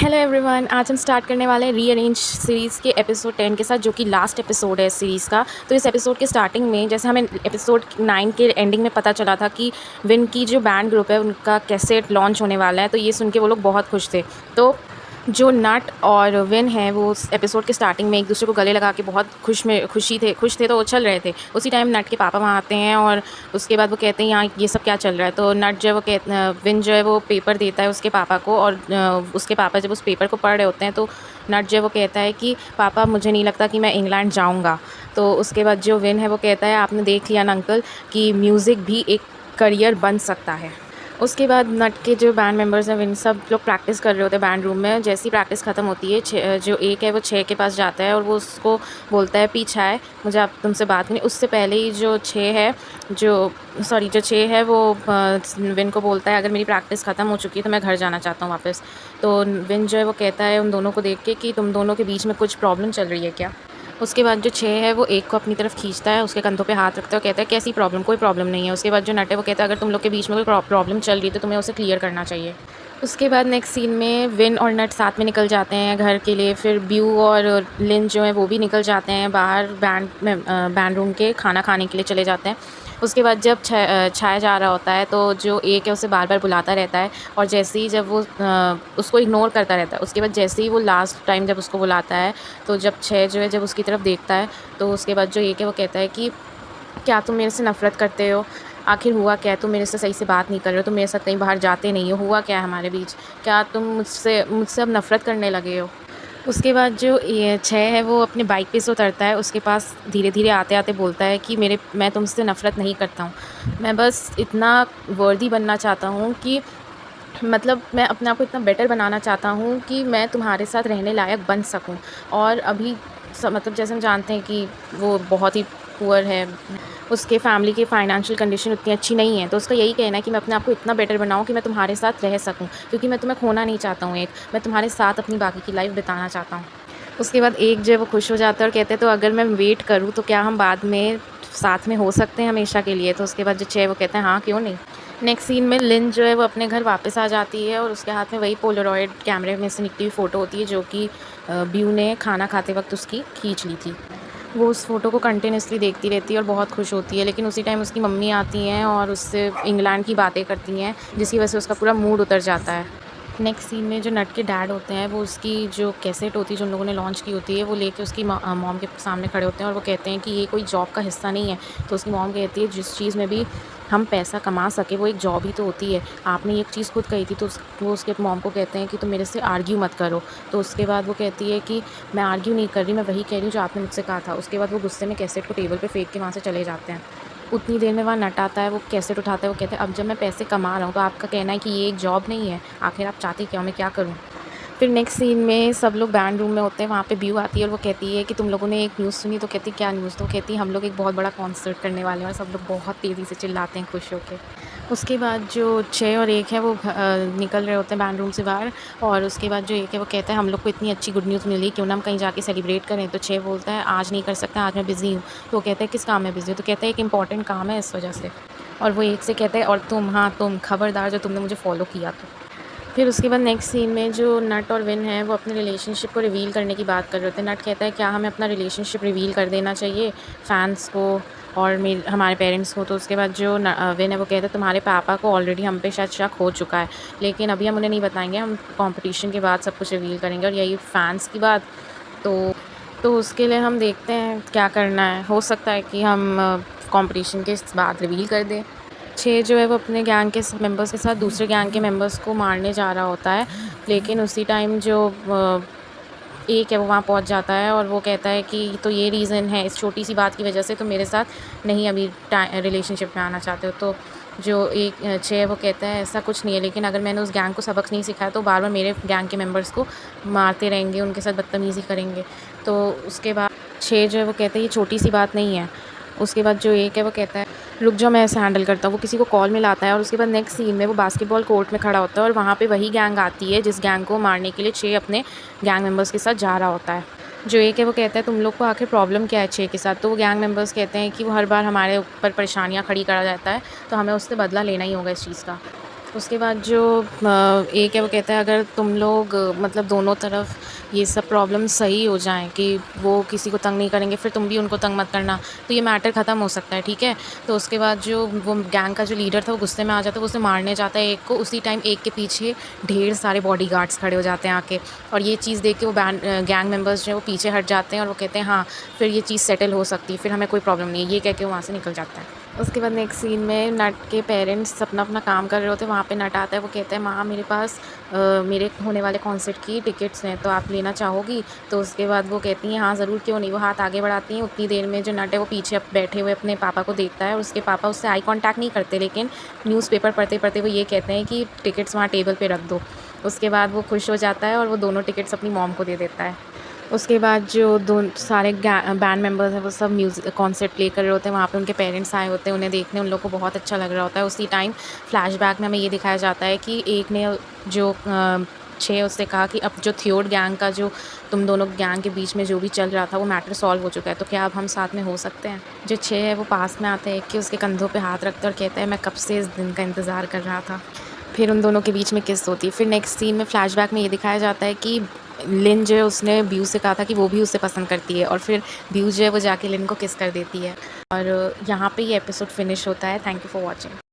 Hello everyone, आज हम start करने वाले हैं रीअरेंज सीरीज़ के एपिसोड 10 के साथ, जो कि लास्ट एपिसोड है इस सीरीज़ का। तो इस एपिसोड के स्टार्टिंग में जैसे हमें एपिसोड 9 के एंडिंग में पता चला था कि विन की जो बैंड ग्रुप है उनका कैसेट लॉन्च होने वाला है, तो ये सुन के वो लोग बहुत खुश थे। तो जो नट और विन है वो उस एपिसोड के स्टार्टिंग में एक दूसरे को गले लगा के बहुत खुश थे तो उछल रहे थे। उसी टाइम नट के पापा वहाँ आते हैं और उसके बाद वो कहते हैं यहाँ ये सब क्या चल रहा है। तो नट जो है वो विन जो है वो पेपर देता है उसके पापा को, और उसके पापा जब उस पेपर को पढ़ रहे होते हैं तो नट जो है वो कहता है कि पापा मुझे नहीं लगता कि मैं इंग्लैंड जाऊँगा। तो उसके बाद जो विन है वो कहता है आपने देख लिया ना अंकल कि म्यूज़िक भी एक करियर बन सकता है। उसके बाद नट के जो बैंड मेंबर्स हैं विन सब लोग प्रैक्टिस कर रहे होते हैं बैंड रूम में। जैसी प्रैक्टिस ख़त्म होती है जो एक है वो 6 के पास जाता है और वो उसको बोलता है पीछे आए, मुझे आप तुमसे बात करनी। उससे पहले ही जो 6 है वो विन को बोलता है अगर मेरी प्रैक्टिस ख़त्म हो चुकी है तो मैं घर जाना चाहता हूँ वापस। तो विन जो है वो कहता है उन दोनों को देख के कि तुम दोनों के बीच में कुछ प्रॉब्लम चल रही है क्या। उसके बाद जो 6 है वो एक को अपनी तरफ खींचता है, उसके कंधों पे हाथ रखता है और कहता है कैसी प्रॉब्लम, कोई प्रॉब्लम नहीं है। उसके बाद जो नट है वो कहता है अगर तुम लोग के बीच में कोई प्रॉब्लम चल रही है तो तुम्हें उसे क्लियर करना चाहिए। उसके बाद नेक्स्ट सीन में विन और नट साथ में निकल जाते हैं घर के लिए। फिर ब्यू और लिन जो है वो भी निकल जाते हैं बाहर बैंड रूम के, खाना खाने के लिए चले जाते हैं। उसके बाद जब छाया जा रहा होता है तो जो एक है उसे बार बार बुलाता रहता है, और जैसे ही जब वो उसको इग्नोर करता रहता है। उसके बाद जैसे ही वो लास्ट टाइम जब उसको बुलाता है तो जब 6 जो है जब उसकी तरफ देखता है तो उसके बाद जो एक है वो कहता है कि क्या तुम मेरे से नफ़रत करते हो, आखिर हुआ क्या है, तुम मेरे से सही से बात नहीं कर रहे हो, तुम मेरे साथ कहीं बाहर जाते नहीं हो, हुआ क्या है हमारे बीच, क्या तुम मुझसे अब नफ़रत करने लगे हो। उसके बाद जो ये 6 है वो अपने बाइक पे से उतरता है, उसके पास धीरे-धीरे आते-आते बोलता है कि मैं तुमसे नफ़रत नहीं करता हूँ। मैं बस इतना वर्दी बनना चाहता हूँ कि मतलब मैं अपने आप को इतना बेटर बनाना चाहता हूँ कि मैं तुम्हारे साथ रहने लायक बन सकूँ। और अभी मतलब जैसे हम जानते हैं कि वो बहुत ही पुअर है, उसके फैमिली की फ़ाइनेंशियल कंडीशन उतनी अच्छी नहीं है, तो उसका यही कहना है कि मैं अपने आप को इतना बेटर बनाऊँ कि मैं तुम्हारे साथ रह सकूँ, क्योंकि मैं तुम्हें खोना नहीं चाहता हूँ। मैं तुम्हारे साथ अपनी बाकी की लाइफ़ बिताना चाहता हूँ। उसके बाद एक जो है वो खुश हो जाता है और कहते हैं तो अगर मैं वेट करूँ तो क्या हम बाद में साथ में हो सकते हैं हमेशा के लिए। तो उसके बाद जो 6 वो कहते हैं हाँ, क्यों नहीं। नेक्स्ट सीन में लिन जो है वो अपने घर वापस आ जाती है और उसके हाथ में वही पोलरॉइड कैमरे में से निकली हुई फ़ोटो होती है जो कि ब्यू ने खाना खाते वक्त उसकी खींच ली थी। वो उस फ़ोटो को कंटिन्यूअसली देखती रहती है और बहुत खुश होती है, लेकिन उसी टाइम उसकी मम्मी आती हैं और उससे इंग्लैंड की बातें करती हैं, जिसकी वजह से उसका पूरा मूड उतर जाता है। नेक्स्ट सीन में जो नट के डैड होते हैं वो उसकी जो कैसेट होती है जो उन लोगों ने लॉन्च की होती है वो लेके उसकी मॉम के सामने खड़े होते हैं और वो कहते हैं कि ये कोई जॉब का हिस्सा नहीं है। तो उसकी मॉम कहती है जिस चीज़ में भी हम पैसा कमा सके वो एक जॉब ही तो होती है, आपने एक चीज़ खुद कही थी। तो वो उसके मॉम को कहते हैं कि तुम मेरे से आर्ग्यू मत करो। तो उसके बाद वो कहती है कि मैं आर्ग्यू नहीं कर रही, मैं वही कह रही हूँ जो आपने मुझसे कहा था। उसके बाद वो गुस्से में कैसेट को टेबल पर फेंक के वहाँ से चले जाते हैं। उतनी देर में वहाँ नट आता है, वो कैसेट उठाता है, वो कहता है अब जब मैं पैसे कमा रहा हूँ तो आपका कहना है कि ये एक जॉब नहीं है, आखिर आप चाहते क्या हो, मैं क्या करूँ। फिर नेक्स्ट सीन में सब लोग बैंड रूम में होते हैं, वहाँ पे ब्यू आती है और वो कहती है कि तुम लोगों ने एक न्यूज़ सुनी। तो कहती क्या न्यूज़। तो कहती हम लोग एक बहुत बड़ा कॉन्सर्ट करने वाले हैं, और सब लोग बहुत तेज़ी से चिल्लाते हैं खुश होकर। उसके बाद जो 6 और 1 है वो निकल रहे होते हैं बैंड रूम से बाहर, और उसके बाद जो 1 है वो कहता है हम लोग को इतनी अच्छी गुड न्यूज़ मिली, क्यों ना हम कहीं जाके सेलिब्रेट करें। तो 6 बोलता है आज नहीं कर सकता, आज मैं बिज़ी हूँ। तो वो कहता है किस काम में बिज़ी हूँ। तो कहता है एक इंपॉर्टेंट काम है इस वजह से। और वो 1 से कहता है और तुम, हाँ तुम खबरदार जो तुमने मुझे फॉलो किया तो। फिर उसके बाद नेक्स्ट सीन में जो नट और विन है वो अपने रिलेशनशिप को रिवील करने की बात कर रहे होते हैं। नट कहता है क्या हमें अपना रिलेशनशिप रिवील कर देना चाहिए फैंस को और हमारे पेरेंट्स को। तो उसके बाद जो विन है वो कहता है तुम्हारे पापा को ऑलरेडी हम पे शायद शक हो चुका है, लेकिन अभी हम उन्हें नहीं बताएंगे, हम कंपटीशन के बाद सब कुछ रिवील करेंगे। और यही फैंस की बात, तो उसके लिए हम देखते हैं क्या करना है, हो सकता है कि हम कंपटीशन के बाद रिवील कर दें। 6 जो है वो अपने गैंग के मेंबर्स के साथ दूसरे गैंग के मेंबर्स को मारने जा रहा होता है, लेकिन उसी टाइम जो 1 है वो वहाँ पहुँच जाता है और वो कहता है कि तो ये रीज़न है, इस छोटी सी बात की वजह से तुम मेरे साथ नहीं अभी रिलेशनशिप में आना चाहते हो। तो जो 6 है वो कहता है ऐसा कुछ नहीं है, लेकिन अगर मैंने उस गैंग को सबक नहीं सिखाया तो बार बार मेरे गैंग के मेंबर्स को मारते रहेंगे, उनके साथ बदतमीज़ी करेंगे। तो उसके बाद 6 जो है वो कहता है ये छोटी सी बात नहीं है। उसके बाद जो 1 है वो कहता है रुक जाओ मैं ऐसे हैंडल करता हूँ। वो किसी को कॉल मिलाता है और उसके बाद नेक्स्ट सीन में वो बास्केटबॉल कोर्ट में खड़ा होता है और वहाँ पे वही गैंग आती है जिस गैंग को मारने के लिए 6 अपने गैंग मेंबर्स के साथ जा रहा होता है। जो 1 है वो कहता है तुम लोग को आखिर प्रॉब्लम क्या है 6 के साथ। तो वो गैंग मेंबर्स कहते हैं कि वो हर बार हमारे ऊपर परेशानियाँ खड़ी करा जाता है, तो हमें उससे बदला लेना ही होगा इस चीज़ का। उसके बाद जो एक है वो कहता है अगर तुम लोग मतलब दोनों तरफ ये सब प्रॉब्लम सही हो जाएँ कि वो किसी को तंग नहीं करेंगे, फिर तुम भी उनको तंग मत करना, तो ये मैटर ख़त्म हो सकता है, ठीक है? तो उसके बाद जो वो गैंग का जो लीडर था वो गुस्से में आ जाता है, वो उसे मारने जाता है एक को, उसी टाइम एक के पीछे ढेर सारे बॉडीगार्ड्स खड़े हो जाते हैं आके, और ये चीज़ देख के वो गैंग मेंबर्स जो हैं वो पीछे हट जाते हैं और वो कहते हैं हाँ, फिर ये चीज़ सेटल हो सकती है, फिर हमें कोई प्रॉब्लम नहीं है, ये कह के वो वहाँ से निकल जाता है। उसके बाद नेक्स्ट सीन में नट के पेरेंट्स अपना काम कर रहे होते हैं, वहाँ पे नट आता है, वो कहता है माँ मेरे पास मेरे होने वाले कॉन्सर्ट की टिकट्स हैं, तो आप लेना चाहोगी? तो उसके बाद वो कहती हैं हाँ ज़रूर, क्यों नहीं। वो हाथ आगे बढ़ाती हैं, उतनी देर में जो नट है वो पीछे बैठे हुए अपने पापा को देखता है, और उसके पापा उससे आई कॉन्टैक्ट नहीं करते, लेकिन न्यूज़पेपर पढ़ते पढ़ते वो ये कहते हैं कि टिकट्स वहाँ टेबल पर रख दो। उसके बाद वो खुश हो जाता है और वो दोनों टिकट्स अपनी मॉम को दे देता है। उसके बाद जो सारे बैंड मेंबर्स हैं वो सब म्यूज़िक कॉन्सर्ट प्ले कर रहे होते हैं, वहाँ पे उनके पेरेंट्स आए होते हैं उन्हें देखने, उन लोगों को बहुत अच्छा लग रहा होता है। उसी टाइम फ्लैशबैक में हमें ये दिखाया जाता है कि एक ने जो छे उससे कहा कि अब जो थियोड गैंग का जो तुम दोनों गैंग के बीच में जो भी चल रहा था वो मैटर सॉल्व हो चुका है, तो क्या अब हम साथ में हो सकते हैं? जो छे है वो पास में आते हैं कि उसके कंधों पे हाथ रखते हैं और कहता है मैं कब से इस दिन का इंतज़ार कर रहा था। फिर उन दोनों के बीच में किस होती है। फिर नेक्स्ट सीन में फ्लैशबैक में ये दिखाया जाता है कि लिन जो है उसने ब्यू से कहा था कि वो भी उसे पसंद करती है, और फिर ब्यू जो है वो जाके लिन को किस कर देती है। और यहाँ पे ये एपिसोड फिनिश होता है। Thank you for watching.